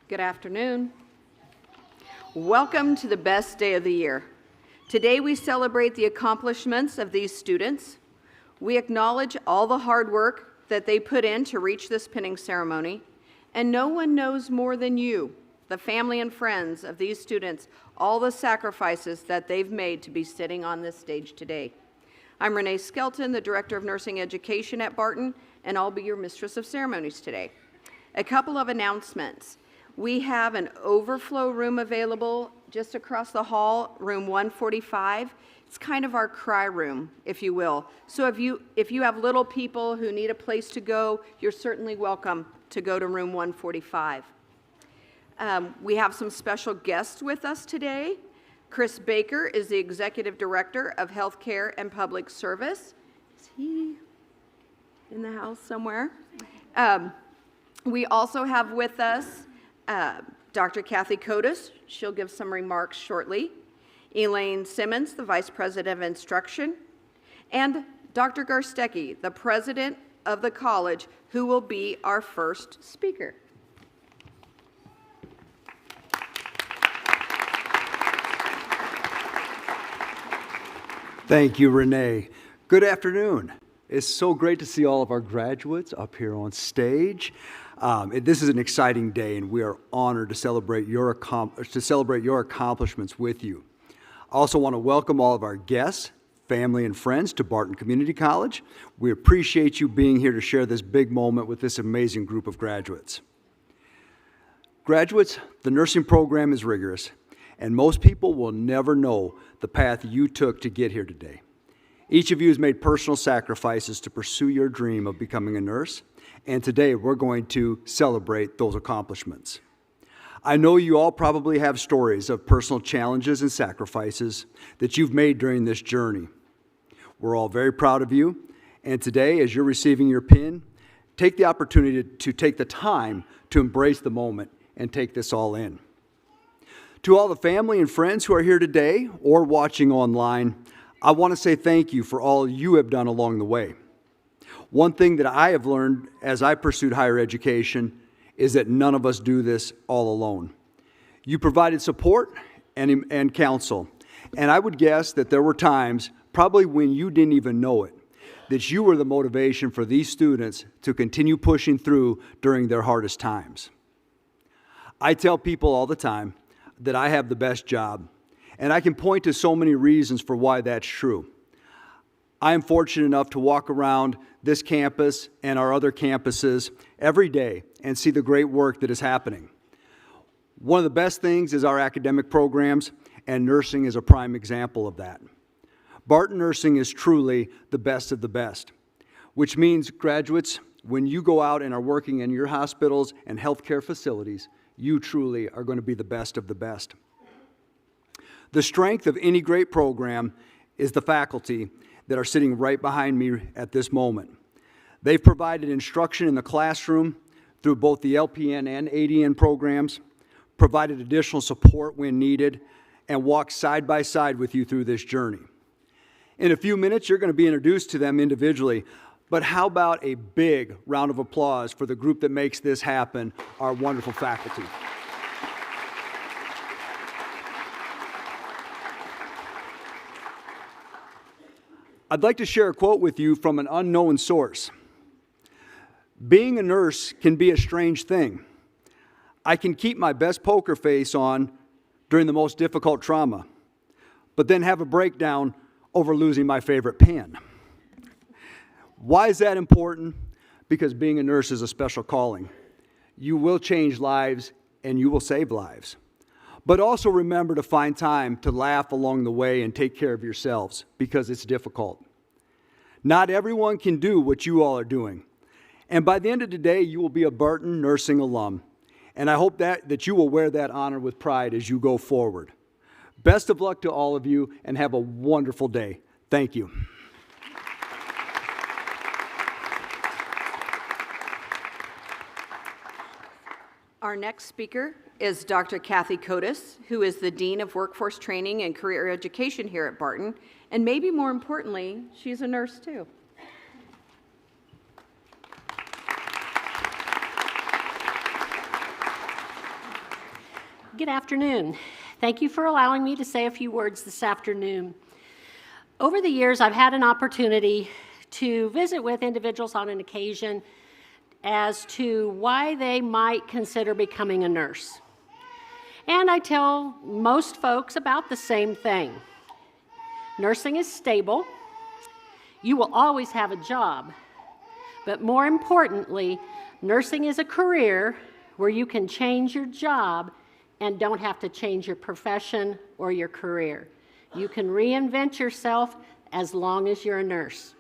Good afternoon. Welcome to the best day of the year. Today we celebrate the accomplishments of these students. We acknowledge all the hard work that they put in to reach this pinning ceremony, and no one knows more than you, the family and friends of these students, all the sacrifices that they've made to be sitting on this stage today. I'm Renee Skelton, the Director of Nursing Education at Barton, and I'll be your Mistress of Ceremonies today. A couple of announcements. We have an overflow room available just across the hall, room 145. It's kind of our cry room, if you will. So if you have little people who need a place to go, you're certainly welcome to go to room 145. We have some special guests with us today. Chris Baker is the Executive Director of Healthcare and Public Service. Is he in the house somewhere? We also have with us Dr. Kathy Kotis. She'll give some remarks shortly. Elaine Simmons, the Vice President of Instruction. And Dr. Garstecki, the President of the college, who will be our first speaker. Thank you, Renee. Good afternoon. It's so great to see all of our graduates up here on stage. This is an exciting day, and we are honored to celebrate your accomplishments with you. I also want to welcome all of our guests, family, and friends to Barton Community College. We appreciate you being here to share this big moment with this amazing group of graduates. Graduates, the nursing program is rigorous, and most people will never know the path you took to get here today. Each of you has made personal sacrifices to pursue your dream of becoming a nurse, and today we're going to celebrate those accomplishments. I know you all probably have stories of personal challenges and sacrifices that you've made during this journey. We're all very proud of you, and today, as you're receiving your pin, take the opportunity to take the time to embrace the moment and take this all in. To all the family and friends who are here today or watching online, I want to say thank you for all you have done along the way. One thing that I have learned as I pursued higher education is that none of us do this all alone. You provided support and counsel, and I would guess that there were times, probably when you didn't even know it, that you were the motivation for these students to continue pushing through during their hardest times. I tell people all the time that I have the best job, and I can point to so many reasons for why that's true. I am fortunate enough to walk around this campus and our other campuses every day and see the great work that is happening. One of the best things is our academic programs, and nursing is a prime example of that. Barton Nursing is truly the best of the best, which means, graduates, when you go out and are working in your hospitals and healthcare facilities, you truly are going to be the best of the best. The strength of any great program is the faculty that are sitting right behind me at this moment. They've provided instruction in the classroom through both the LPN and ADN programs, provided additional support when needed, and walked side by side with you through this journey. In a few minutes, you're going to be introduced to them individually, but how about a big round of applause for the group that makes this happen, our wonderful faculty. I'd like to share a quote with you from an unknown source. Being a nurse can be a strange thing. I can keep my best poker face on during the most difficult trauma, but then have a breakdown over losing my favorite pen. Why is that important? Because being a nurse is a special calling. You will change lives and you will save lives. But also remember to find time to laugh along the way and take care of yourselves, because it's difficult. Not everyone can do what you all are doing. And by the end of the day, you will be a Barton Nursing alum. And I hope that you will wear that honor with pride as you go forward. Best of luck to all of you, and have a wonderful day. Thank you. Our next speaker is Dr. Kathy Kotis, who is the Dean of Workforce Training and Career Education here at Barton, and maybe more importantly, she's a nurse too. Good afternoon. Thank you for allowing me to say a few words this afternoon. Over the years, I've had an opportunity to visit with individuals on an occasion as to why they might consider becoming a nurse. And I tell most folks about the same thing. Nursing is stable. You will always have a job. But more importantly, nursing is a career where you can change your job and don't have to change your profession or your career. You can reinvent yourself as long as you're a nurse.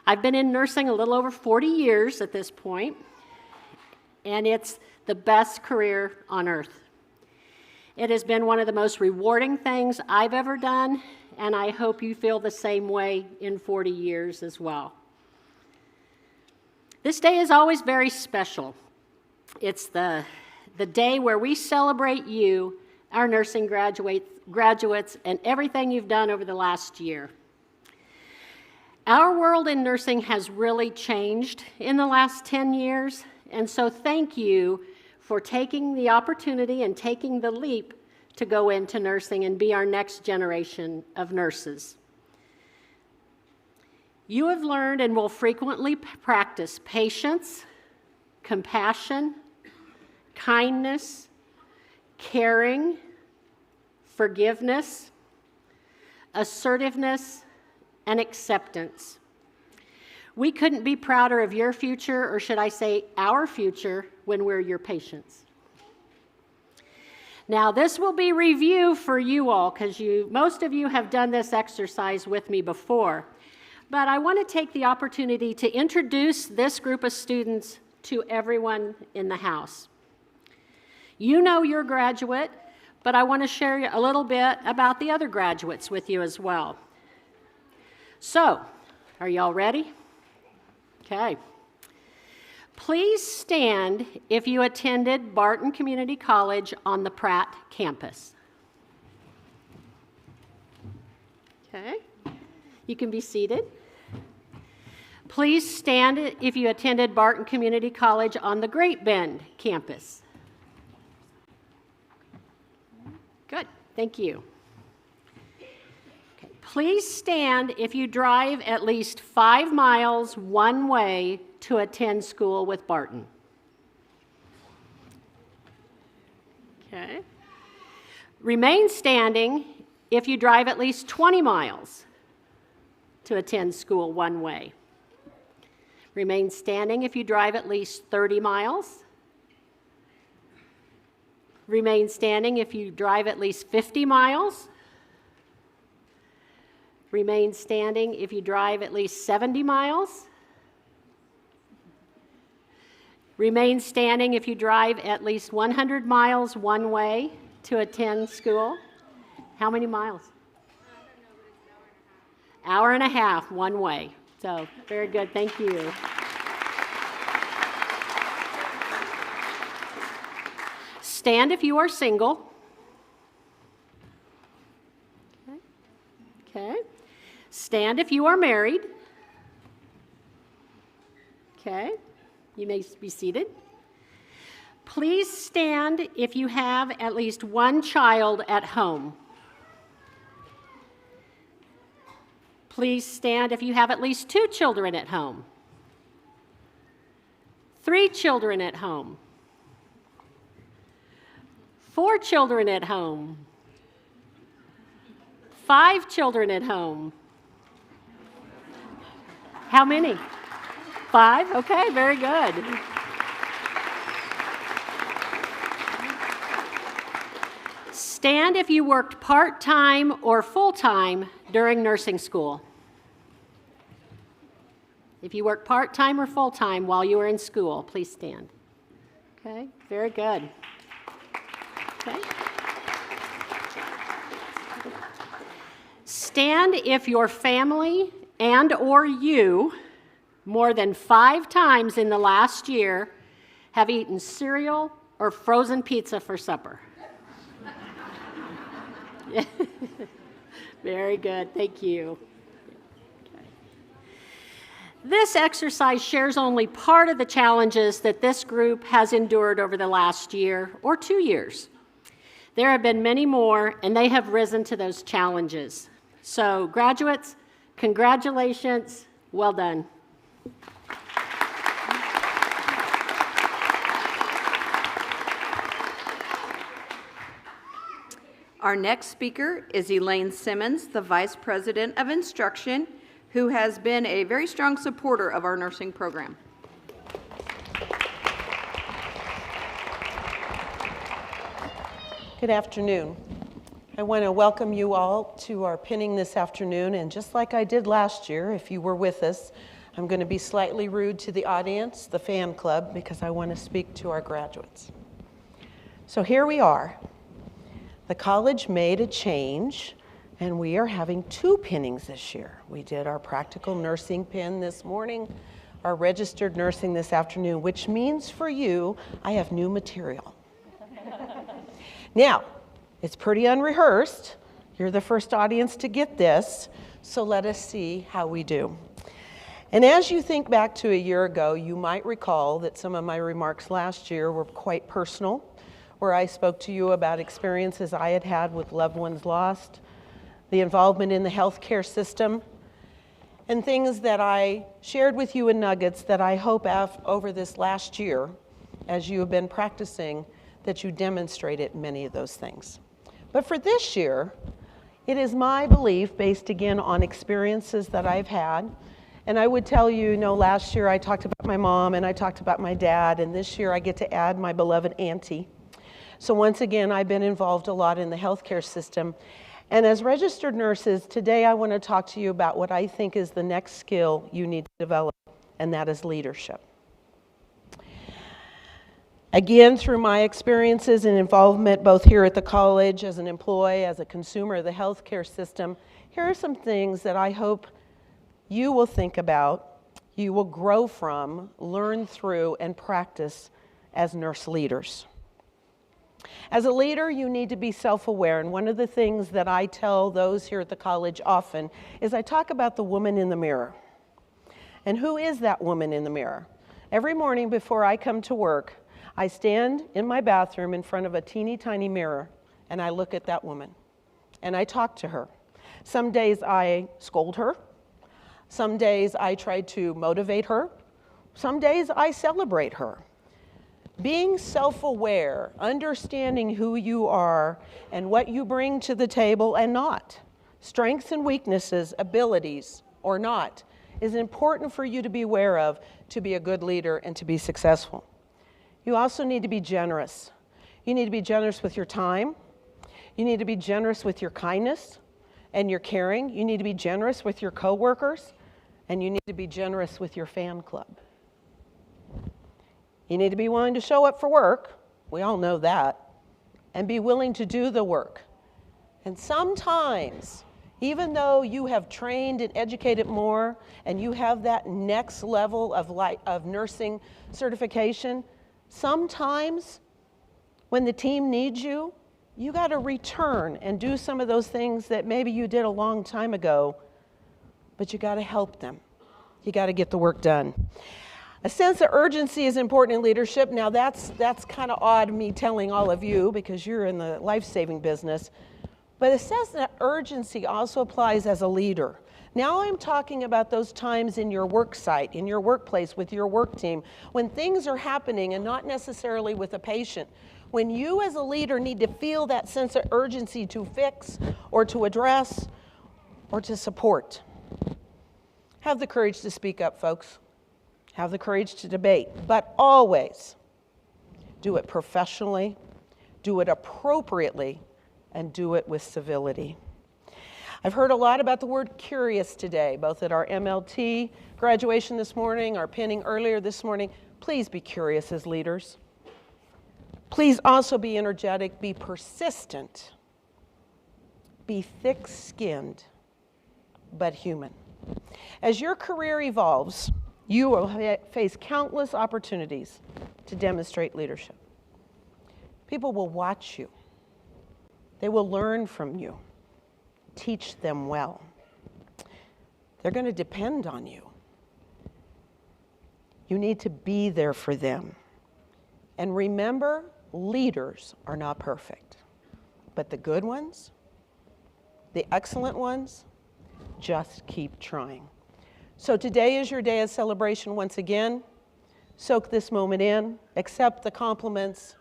I've been in nursing a little over 40 years at this point, and it's the best career on earth. It has been one of the most rewarding things I've ever done, and I hope you feel the same way in 40 years as well. This day is always very special. It's the day where we celebrate you, our nursing graduates, and everything you've done over the last year. Our world in nursing has really changed in the last 10 years, and so thank you for taking the opportunity and taking the leap to go into nursing and be our next generation of nurses. You have learned and will frequently practice patience, compassion, kindness, caring, forgiveness, assertiveness, and acceptance. We couldn't be prouder of your future, or should I say our future, when we're your patients. Now, this will be review for you all, because most of you have done this exercise with me before. But I want to take the opportunity to introduce this group of students to everyone in the house. You know your graduate, but I want to share a little bit about the other graduates with you as well. So, are y'all ready? Okay. Please stand if you attended Barton Community College on the Pratt campus. Okay. You can be seated. Please stand if you attended Barton Community College on the Great Bend campus. Good, thank you. Okay. Please stand if you drive at least 5 miles one way to attend school with Barton. Okay. Remain standing if you drive at least 20 miles to attend school one way. Remain standing if you drive at least 30 miles. Remain standing if you drive at least 50 miles. Remain standing if you drive at least 70 miles. Remain standing if you drive at least 100 miles one way to attend school. How many miles? Hour and a half one way. So, very good, thank you. Stand if you are single. Okay. Stand if you are married. Okay. You may be seated. Please stand if you have at least one child at home. Please stand if you have at least 2 children at home. 3 children at home. 4 children at home. 5 children at home. How many? 5? Okay, very good. Stand if you worked part-time or full-time during nursing school. If you work part-time or full-time while you were in school, please stand. Okay, very good. Okay. Stand if your family and or you more than 5 times in the last year have eaten cereal or frozen pizza for supper. Very good, thank you. Okay. This exercise shares only part of the challenges that this group has endured over the last year or 2 years. There have been many more, and they have risen to those challenges. So, graduates, congratulations. Well done. Our next speaker is Elaine Simmons, the Vice President of Instruction, who has been a very strong supporter of our nursing program. Good afternoon. I want to welcome you all to our pinning this afternoon, and just like I did last year, if you were with us, I'm going to be slightly rude to the audience, the fan club, because I want to speak to our graduates. So here we are. The college made a change, and we are having 2 pinnings this year. We did our practical nursing pin this morning, our registered nursing this afternoon, which means for you, I have new material. Now, it's pretty unrehearsed. You're the first audience to get this, so let us see how we do. And as you think back to a year ago, you might recall that some of my remarks last year were quite personal, where I spoke to you about experiences I had had with loved ones lost, the involvement in the healthcare system, and things that I shared with you in nuggets that I hope over this last year, as you have been practicing, that you demonstrated many of those things. But for this year, it is my belief, based again on experiences that I've had, and I would tell you, last year I talked about my mom and I talked about my dad, and this year I get to add my beloved auntie. So once again, I've been involved a lot in the healthcare system. And as registered nurses, today I want to talk to you about what I think is the next skill you need to develop, and that is leadership. Again, through my experiences and involvement both here at the college, as an employee, as a consumer of the healthcare system, here are some things that I hope you will think about, you will grow from, learn through, and practice as nurse leaders. As a leader, you need to be self-aware, and one of the things that I tell those here at the college often is I talk about the woman in the mirror. And who is that woman in the mirror? Every morning before I come to work, I stand in my bathroom in front of a teeny tiny mirror, and I look at that woman, and I talk to her. Some days I scold her. Some days I try to motivate her. Some days I celebrate her. Being self-aware, understanding who you are and what you bring to the table and not, strengths and weaknesses, abilities or not, is important for you to be aware of to be a good leader and to be successful. You also need to be generous. You need to be generous with your time. You need to be generous with your kindness and your caring. You need to be generous with your coworkers, and you need to be generous with your fan club. You need to be willing to show up for work. We all know that. And be willing to do the work. And sometimes, even though you have trained and educated more, and you have that next level of nursing certification, sometimes when the team needs you, you got to return and do some of those things that maybe you did a long time ago, but you got to help them. You got to get the work done. A sense of urgency is important in leadership. Now that's kind of odd, me telling all of you, because you're in the life-saving business. But a sense of urgency also applies as a leader. Now I'm talking about those times in your work site, in your workplace, with your work team, when things are happening and not necessarily with a patient. When you as a leader need to feel that sense of urgency to fix or to address or to support. Have the courage to speak up, folks. Have the courage to debate, but always do it professionally, do it appropriately, and do it with civility. I've heard a lot about the word curious today, both at our MLT graduation this morning, our pinning earlier this morning. Please be curious as leaders. Please also be energetic, be persistent, be thick-skinned, but human. As your career evolves, you will face countless opportunities to demonstrate leadership. People will watch you. They will learn from you. Teach them well. They're going to depend on you. You need to be there for them. And remember, leaders are not perfect. But the good ones, the excellent ones, just keep trying. So today is your day of celebration once again. Soak this moment in, accept the compliments,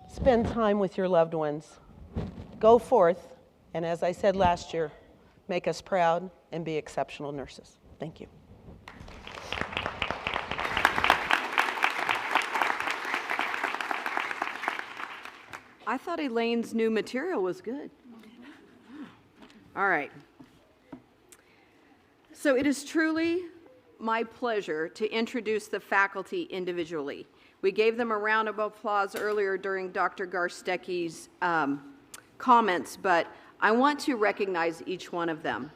spend time with your loved ones. Go forth, and as I said last year, make us proud and be exceptional nurses. Thank you. I thought Elaine's new material was good. All right. So it is truly my pleasure to introduce the faculty individually. We gave them a round of applause earlier during Dr. Garstecki's comments, but I want to recognize each one of them.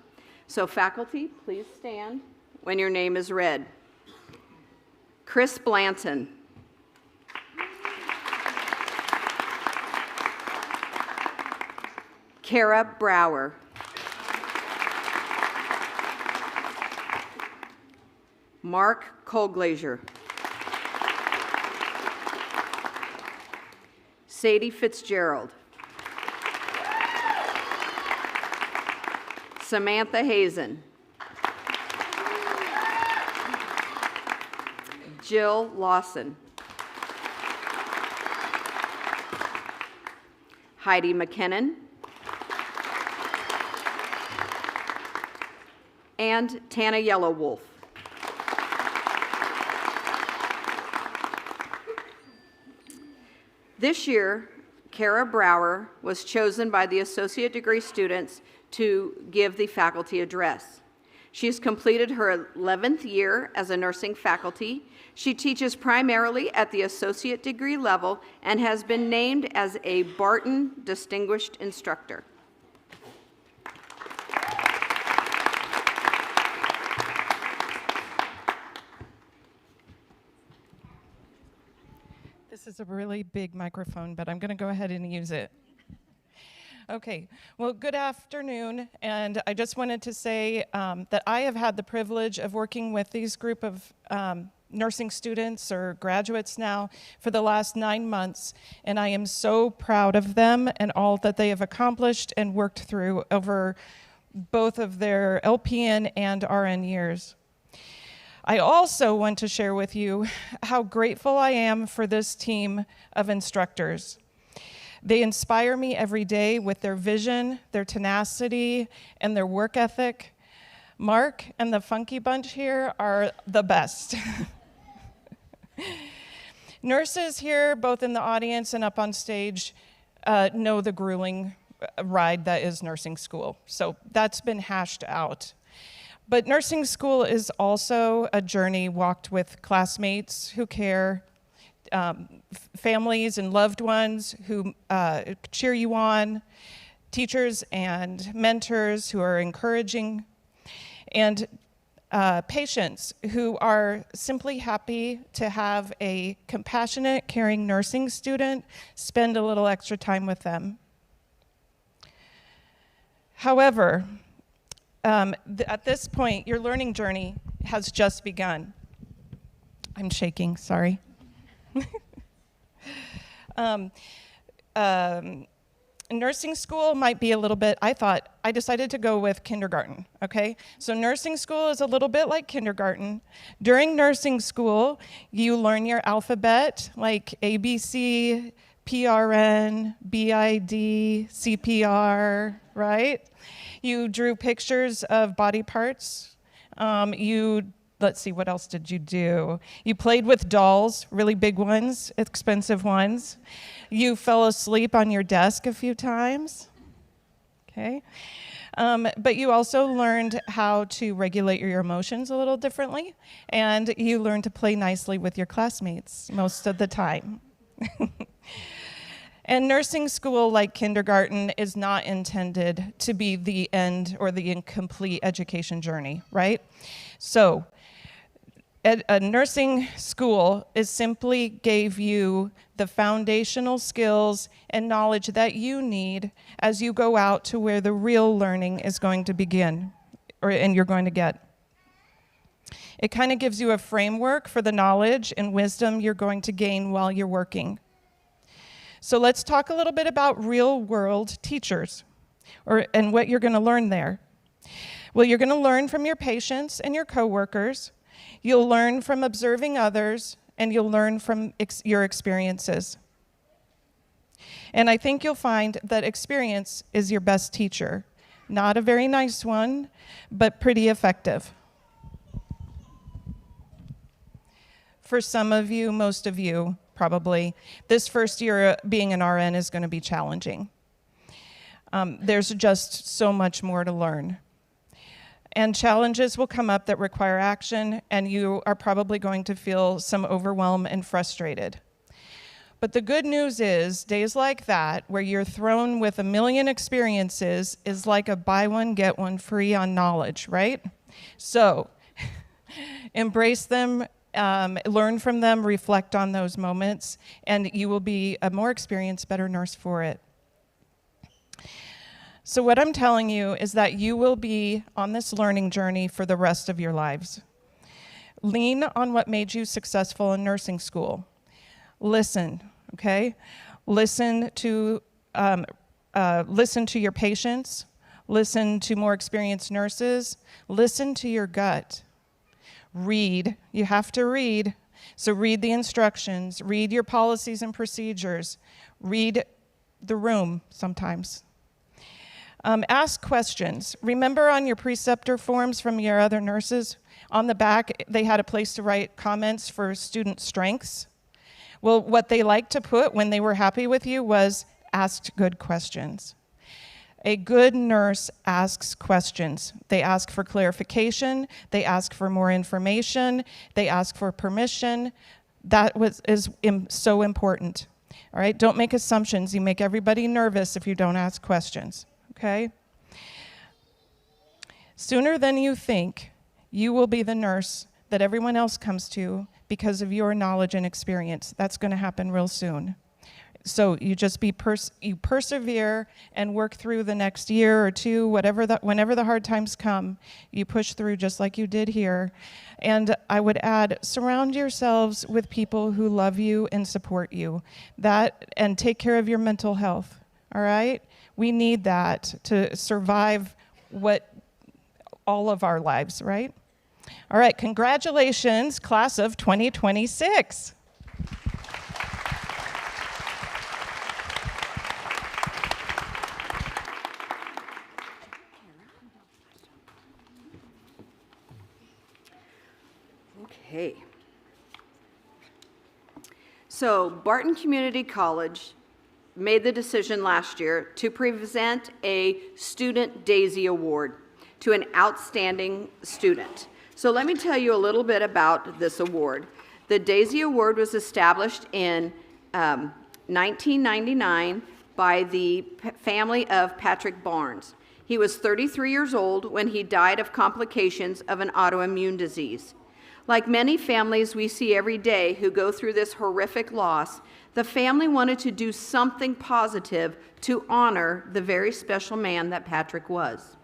So faculty, please stand when your name is read. Chris Blanton. Kara Brower. Mark Colglazier. Sadie Fitzgerald. Samantha Hazen. Jill Lawson. Heidi McKinnon. And Tana Yellowwolf. This year, Kara Brower was chosen by the associate degree students to give the faculty address. She has completed her 11th year as a nursing faculty. She teaches primarily at the associate degree level and has been named as a Barton Distinguished Instructor. This is a really big microphone, but I'm going to go ahead and use it. Okay, well, good afternoon, and I just wanted to say that I have had the privilege of working with these group of nursing students or graduates now for the last 9 months, and I am so proud of them and all that they have accomplished and worked through over both of their LPN and RN years. I also want to share with you how grateful I am for this team of instructors. They inspire me every day with their vision, their tenacity, and their work ethic. Mark and the Funky Bunch here are the best. Nurses here, both in the audience and up on stage, know the grueling ride that is nursing school. So that's been hashed out. But nursing school is also a journey walked with classmates who care, families and loved ones who cheer you on, teachers and mentors who are encouraging, and patients who are simply happy to have a compassionate, caring nursing student spend a little extra time with them. However, at this point, your learning journey has just begun. I'm shaking, sorry. Nursing school might be a little bit, I decided to go with kindergarten, okay? So nursing school is a little bit like kindergarten. During nursing school, you learn your alphabet, like ABC, PRN, BID, CPR, right? You drew pictures of body parts. Let's see, what else did you do? You played with dolls, really big ones, expensive ones. You fell asleep on your desk a few times, okay? But you also learned how to regulate your emotions a little differently, and you learned to play nicely with your classmates most of the time. And nursing school, like kindergarten, is not intended to be the end or the incomplete education journey, right? So a nursing school is simply gave you the foundational skills and knowledge that you need as you go out to where the real learning is going to begin, and you're going to get. It kind of gives you a framework for the knowledge and wisdom you're going to gain while you're working. So let's talk a little bit about real-world teachers and what you're going to learn there. Well, you're going to learn from your patients and your coworkers. You'll learn from observing others, and you'll learn from your experiences. And I think you'll find that experience is your best teacher. Not a very nice one, but pretty effective. For some of you, most of you, probably, this first year being an RN is going to be challenging. There's just so much more to learn. And challenges will come up that require action, and you are probably going to feel some overwhelm and frustrated. But the good news is, days like that, where you're thrown with a million experiences, is like a buy one, get one free on knowledge, right? So, embrace them, learn from them, reflect on those moments, and you will be a more experienced, better nurse for it. So what I'm telling you is that you will be on this learning journey for the rest of your lives. Lean on what made you successful in nursing school. Listen, okay? Listen to your patients. Listen to more experienced nurses. Listen to your gut. Read. You have to read. So read the instructions. Read your policies and procedures. Read the room sometimes. Ask questions. Remember on your preceptor forms from your other nurses, on the back, they had a place to write comments for student strengths. Well, what they liked to put when they were happy with you was asked good questions. A good nurse asks questions. They ask for clarification. They ask for more information. They ask for permission. That is so important. All right, don't make assumptions. You make everybody nervous if you don't ask questions. Okay? Sooner than you think, you will be the nurse that everyone else comes to because of your knowledge and experience. That's going to happen real soon. So you just you persevere and work through the next year or two, whenever the hard times come, you push through just like you did here. And I would add, surround yourselves with people who love you and support you. And take care of your mental health. All right? We need that to survive all of our lives, right? All right, congratulations, class of 2026. Okay. So Barton Community College made the decision last year to present a Student Daisy Award to an outstanding student. So let me tell you a little bit about this award. The Daisy Award was established in 1999 by the family of Patrick Barnes. He was 33 years old when he died of complications of an autoimmune disease. Like many families we see every day who go through this horrific loss, the family wanted to do something positive to honor the very special man that Patrick was.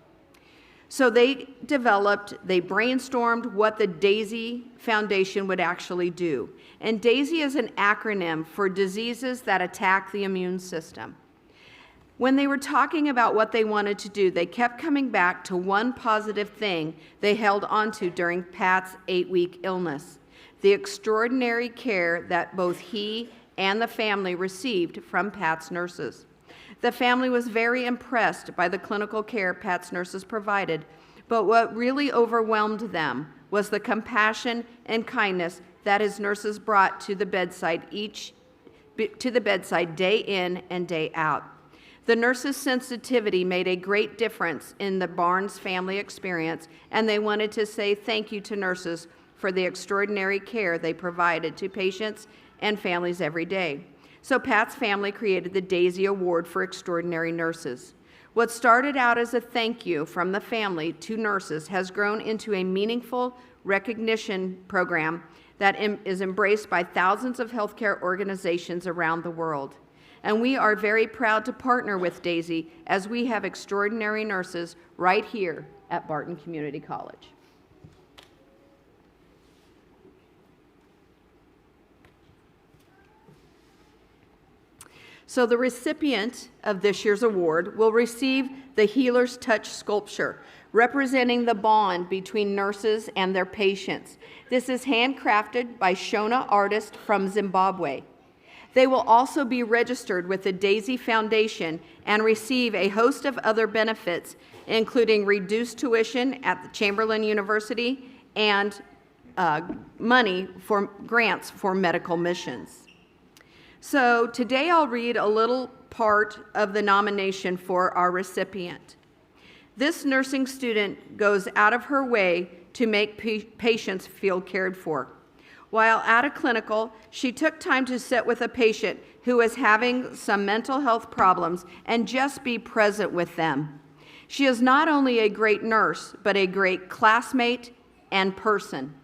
So they brainstormed what the DAISY Foundation would actually do. And DAISY is an acronym for diseases that attack the immune system. When they were talking about what they wanted to do, they kept coming back to one positive thing they held onto during Pat's 8-week illness: the extraordinary care that both he and the family received from Pat's nurses. The family was very impressed by the clinical care Pat's nurses provided, but what really overwhelmed them was the compassion and kindness that his nurses brought to the bedside day in and day out. The nurses' sensitivity made a great difference in the Barnes family experience, and they wanted to say thank you to nurses for the extraordinary care they provided to patients and families every day. So Pat's family created the DAISY Award for Extraordinary Nurses. What started out as a thank you from the family to nurses has grown into a meaningful recognition program that is embraced by thousands of healthcare organizations around the world. And we are very proud to partner with DAISY as we have extraordinary nurses right here at Barton Community College. So the recipient of this year's award will receive the Healer's Touch sculpture, representing the bond between nurses and their patients. This is handcrafted by Shona artists from Zimbabwe. They will also be registered with the Daisy Foundation and receive a host of other benefits, including reduced tuition at the Chamberlain University and money for grants for medical missions. So today I'll read a little part of the nomination for our recipient. This nursing student goes out of her way to make patients feel cared for. While at a clinical, she took time to sit with a patient who was having some mental health problems and just be present with them. She is not only a great nurse, but a great classmate and person.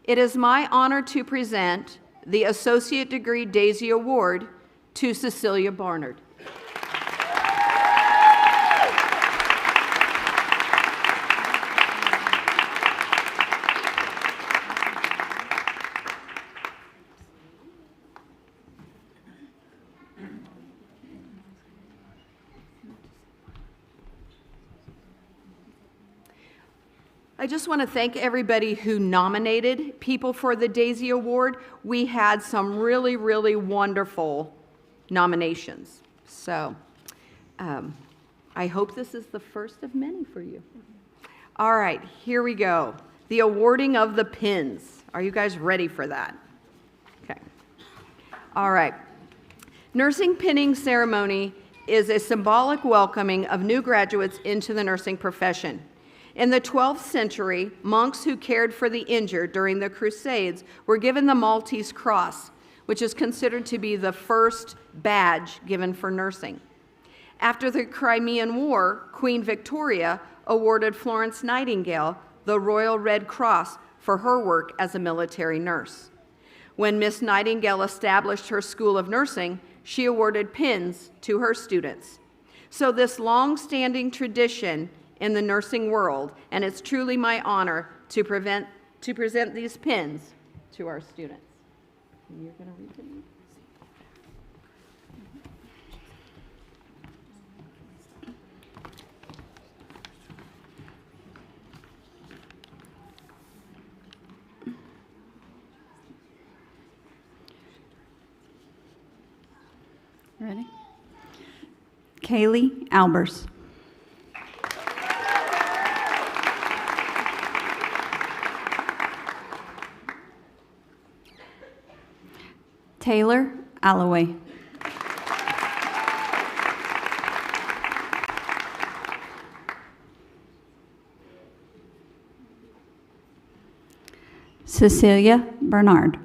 It is my honor to present the Associate Degree Daisy Award to Cecilia Barnard. I just want to thank everybody who nominated people for the Daisy Award. We had some really, really wonderful nominations. So I hope this is the first of many for you. All right, here we go. The awarding of the pins. Are you guys ready for that? Okay. All right. Nursing pinning ceremony is a symbolic welcoming of new graduates into the nursing profession. In the 12th century, monks who cared for the injured during the Crusades were given the Maltese Cross, which is considered to be the first badge given for nursing. After the Crimean War, Queen Victoria awarded Florence Nightingale the Royal Red Cross for her work as a military nurse. When Miss Nightingale established her School of Nursing, she awarded pins to her students. So this long-standing tradition in the nursing world, and it's truly my honor to present these pins to our students. You're going to read them? Ready? Kaylee Albers. Taylor Alloway. Cecilia Bernard.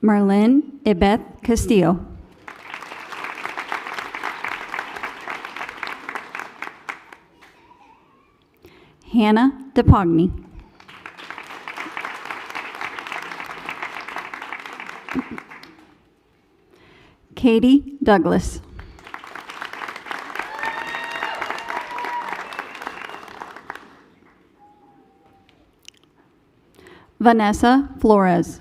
Merlin Ibeth Castillo. Hannah DePogny. Katie Douglas. Vanessa Flores.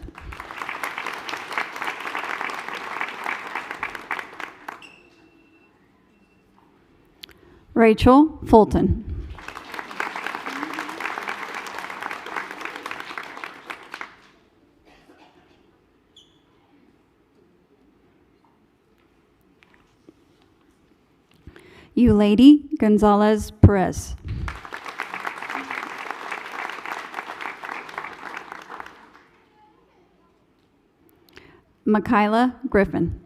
Rachel Fulton. Eulady Gonzalez Perez. Michaela Griffin.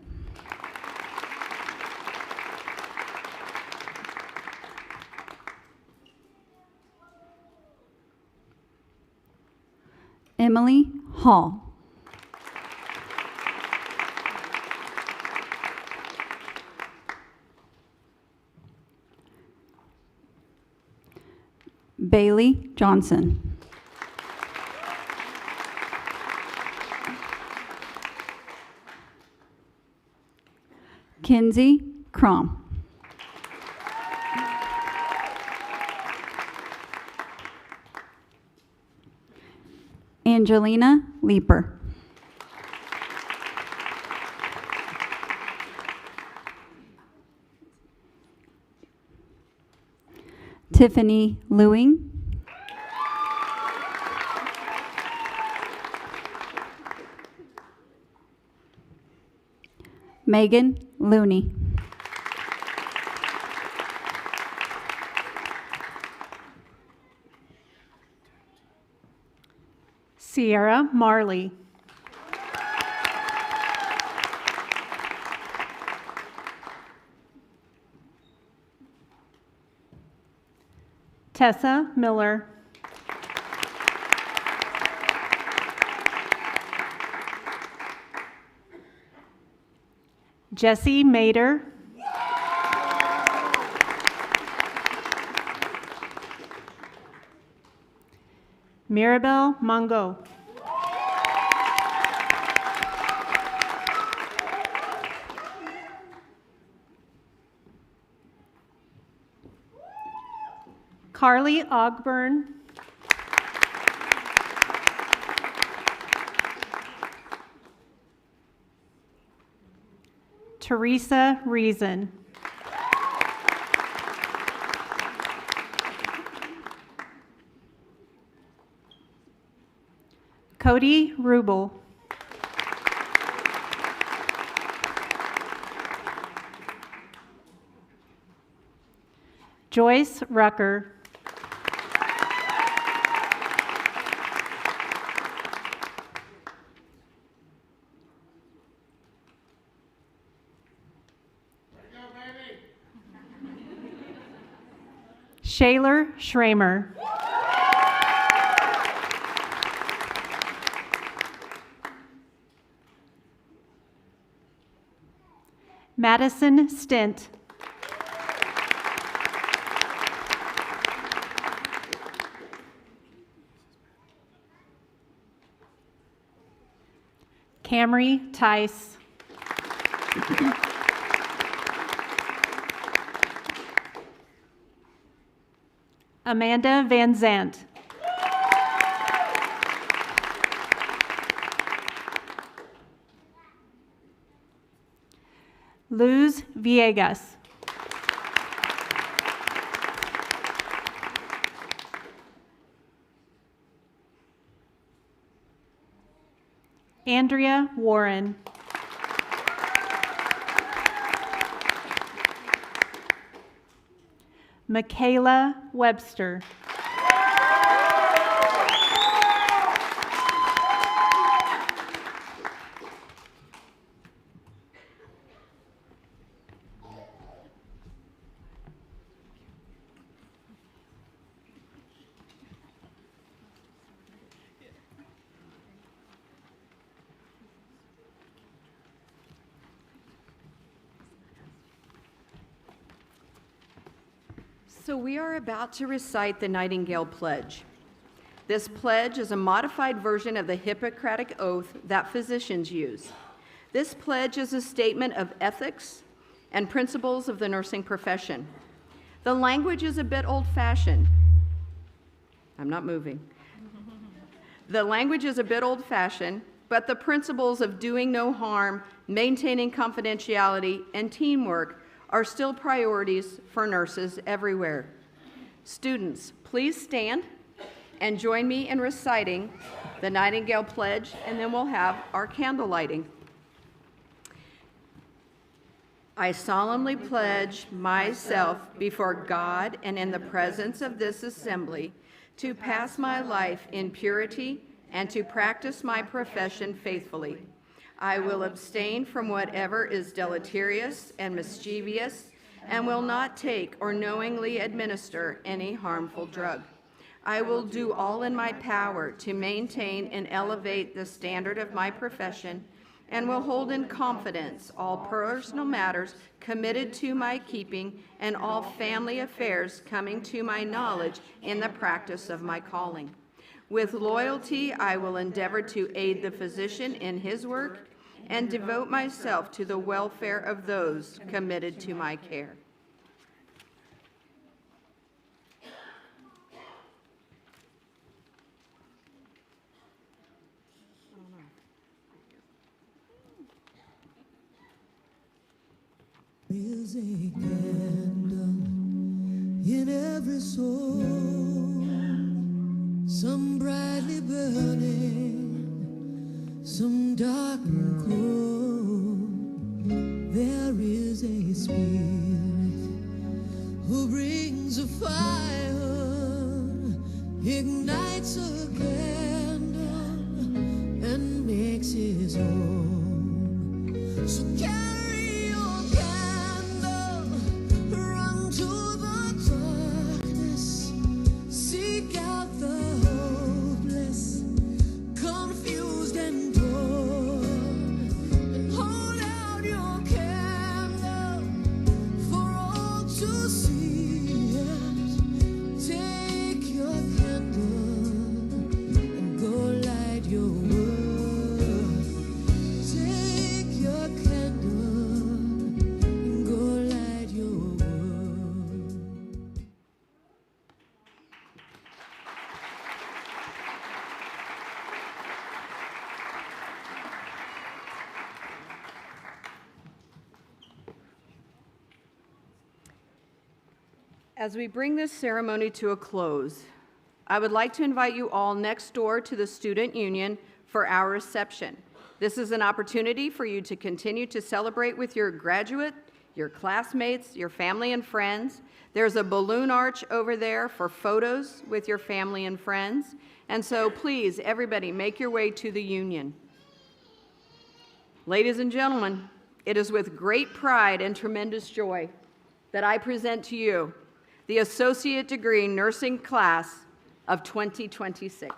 Emily Hall. Bailey Johnson. Kinsey Crom. Angelina Leeper. Tiffany Lewing. Megan Looney. Sierra Marley. Tessa Miller. Jesse Mader. Mirabel Mongo. Carly Ogburn. Teresa Reason. Cody Rubel. Joyce Rucker. Shaler Schramer. Madison Stint. Camry Tice. Amanda Van Zant. Luz Villegas. Andrea Warren. Michaela Webster. So we are about to recite the Nightingale Pledge. This pledge is a modified version of the Hippocratic Oath that physicians use. This pledge is a statement of ethics and principles of the nursing profession. The language is a bit old-fashioned. I'm not moving. The language is a bit old-fashioned, but the principles of doing no harm, maintaining confidentiality, and teamwork are still priorities for nurses everywhere. Students, please stand and join me in reciting the Nightingale Pledge, and then we'll have our candle lighting. I solemnly pledge myself before God and in the presence of this assembly to pass my life in purity and to practice my profession faithfully. I will abstain from whatever is deleterious and mischievous and will not take or knowingly administer any harmful drug. I will do all in my power to maintain and elevate the standard of my profession and will hold in confidence all personal matters committed to my keeping and all family affairs coming to my knowledge in the practice of my calling. With loyalty, I will endeavor to aid the physician in his work and devote myself to the welfare of those committed to my care. is a candle in every soul, some brightly burning, some dark and cold. There is a spirit who brings a fire, ignites a candle, and makes his home. So carry your candle, run to the darkness, seek out the hopeless, confused and torn, and hold out your candle for all to see it. Take your candle and go light your world. Take your candle and go light your world. As we bring this ceremony to a close, I would like to invite you all next door to the Student Union for our reception. This is an opportunity for you to continue to celebrate with your graduate, your classmates, your family and friends. There's a balloon arch over there for photos with your family and friends. And so please, everybody, make your way to the Union. Ladies and gentlemen, it is with great pride and tremendous joy that I present to you the Associate Degree Nursing class of 2026.